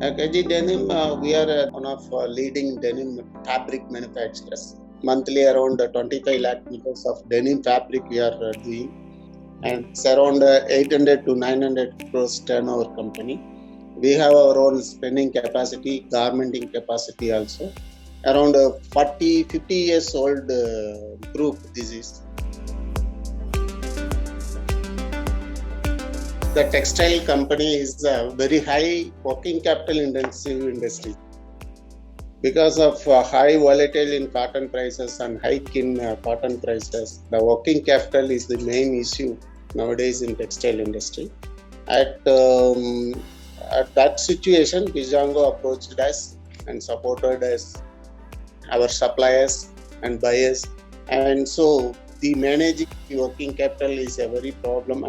KG Denim, we are one of leading denim fabric manufacturers. Monthly around 25 lakh meters of denim fabric we are doing, and it's around 800 to 900 crores turnover company. We have our own spinning capacity, garmenting capacity also. Around 50 years old group this is. The textile company is a very high working capital intensive industry. Because of high volatility in cotton prices and hike in cotton prices, the working capital is the main issue nowadays in textile industry. At that situation, Bizongo approached us and supported us, our suppliers and buyers, and so the managing the working capital is a very problem,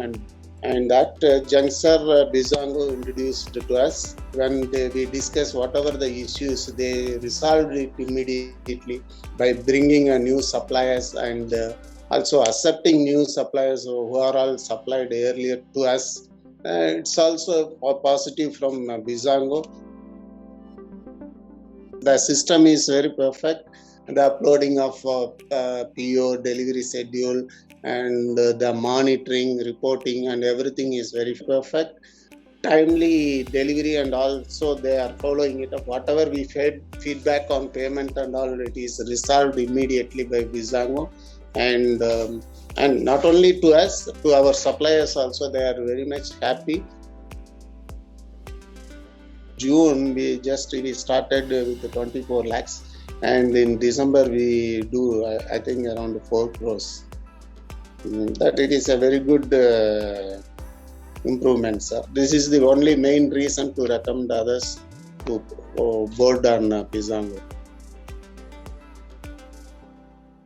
and that juncture Bizongo introduced to us. When we discussed whatever the issues, they resolved it immediately by bringing new suppliers and also accepting new suppliers who are all supplied earlier to us. It's also a positive from Bizongo. The system is very perfect. The uploading of PO, delivery schedule, and the monitoring, reporting, and everything is very perfect. Timely delivery, and also they are following it up. Whatever we feedback on payment and all, it is resolved immediately by Bizongo, and not only to us, to our suppliers also, they are very much happy. June we started with 24 lakhs, and in December we do I think around 4 crores. That it is a very good improvement, sir. This is the only main reason to recommend others to board on Bizongo.